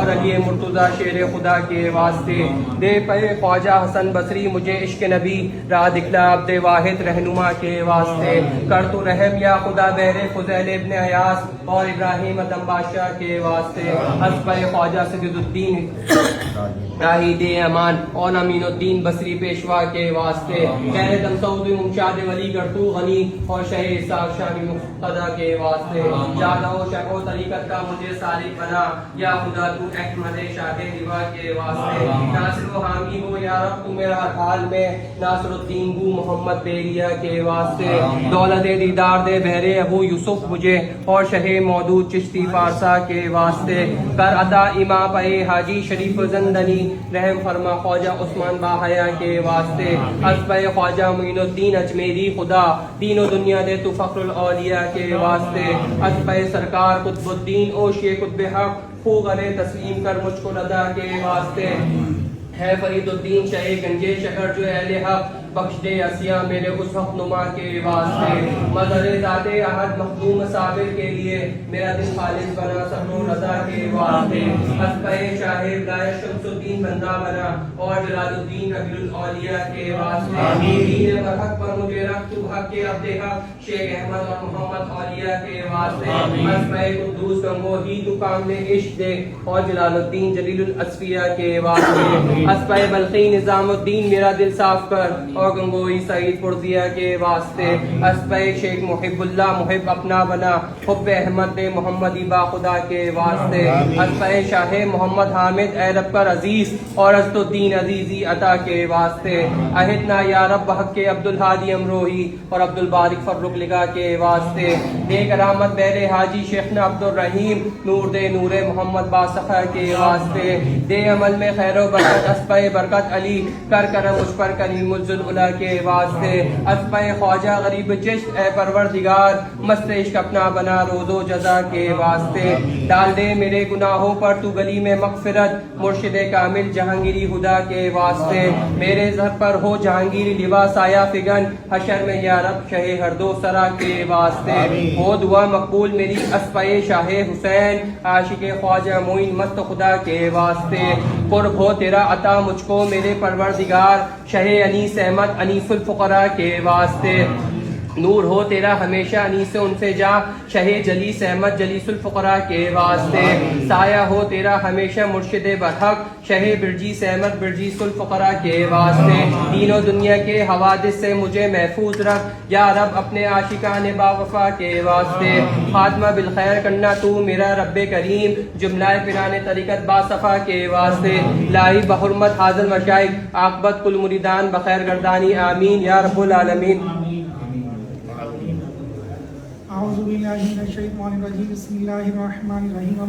احمد علی مرتضیٰ شیر خدا کے واسطے دے پے خواجہ حسن بصری مجھے عشق نبی راہ دکھلا عبد واحد رہنما کے واسطے کر تو رحم یا خدا بہر فضیل ابن ایاس اور ابراہیم ادم بادشاہ کے واسطے حسب خواجہ سید الدین راہی دے امان اور امین الدین بصری پیشوا کے واسطے غیر دم سعود ممشاد ولی گرتو غنی اور شہ اسحاق شامی مقتدہ کے واسطے جادہ و شیخ و طریقت کا مجھے سالک بنا یا خدا تو احمد شاہ روا کے واسطے ناصر و حامی ہو یا رب تو میرا ہر حال میں ناصر الدین بو محمد بیریا کے واسطے دولت دیدار دے بہرے ابو یوسف مجھے اور شہ مودود چشتی فارسا کے واسطے کر عطا امام پہ حاجی شریف زندنی رحم فرما خواجہ عثمان باحیا کے واسطے حسب خواجہ معین الدین اجمیری خدا دین و دنیا دے تو فخر الاولیاء کے واسطے حسب سرکار قطب الدین اوشی قطب حق خوغ علیہ تسلیم کر مجھ کو رضا کے واسطے ہے فرید الدین شاہ گنجے شہر جو اہل حق بخش دے اسیا میرے اس حق نما کے واسطے مظہر ذات احد مخدوم صابر کے لیے میرا دل خالص بنا صبر و رضا کے واسطے حسب شاہ ولایت شمس الدین بندہ بنا اور جلال الدین کبیر الاولیاء کے واسطے دین برحق پر مجھے رکھ تو حق کے عبد حق شیخ احمد اور محمد اولیاء کے واسطے حسب قدوس گنگوہی تو کامل عشق دے اور جلال الدین جلیل الاصفیاء کے واسطے حسب بلخی نظام الدین میرا دل صاف کر اور گنگوئی سعید پرزیہ کے واسطے حسب شیخ محب اللہ محب اپنا بنا حب احمد دے محمدی با خدا کے واسطے حسب شاہ محمد حامد اے رب پر عزیز اور عزت الدین عزیزی عطا کے واسطے عہدنا یا رب حق کے عبدالحادی امروہی اور عبدالبارک فرق لگا کے واسطے دے کرامت بیر حاجی شیخنا عبدالرحیم نور دے نور محمد باسخہ کے واسطے دے عمل میں خیر و برکت حسب برکت علی کر کرم مجھ پر کریم الذل کے واسطے حسب خواجہ غریب چشت اے پروردگار مست عشق اپنا بنا روز و جزا کے واسطے ڈال دے میرے گناہوں پر تو گلی میں مغفرت مرشد کامل جہانگیری خدا کے واسطے میرے زہر پر ہو جہانگیری لباس آیا فگن حشر میں یا رب شہ ہر دو سرا کے واسطے ہو دعا مقبول میری حسب شاہ حسین عاشق خواجہ معین مست خدا کے واسطے قرب ہو تیرا عطا مجھ کو میرے پروردگار شہ انیس احمد انیس الفقراء کے واسطے نور ہو تیرا ہمیشہ انیس ان سے جا شہ جلیس احمد جلیس الفقراء کے واسطے سایہ ہو تیرا ہمیشہ مرشد برحق شہ برجیس احمد برجیس الفقراء کے واسطے دین و دنیا کے حوادث سے مجھے محفوظ رکھ یا رب اپنے عاشقان باوفا کے واسطے خاتمہ بالخیر کرنا تو میرا رب کریم جملہ پیران طریقت باصفا کے واسطے لاہی بحرمت حاضر مشائق عاقبت کل مریدان بخیر گردانی آمین یا رب العالمین اعوذ باللہ من الشیطان الرجیم بسم اللہ الرحمن الرحیم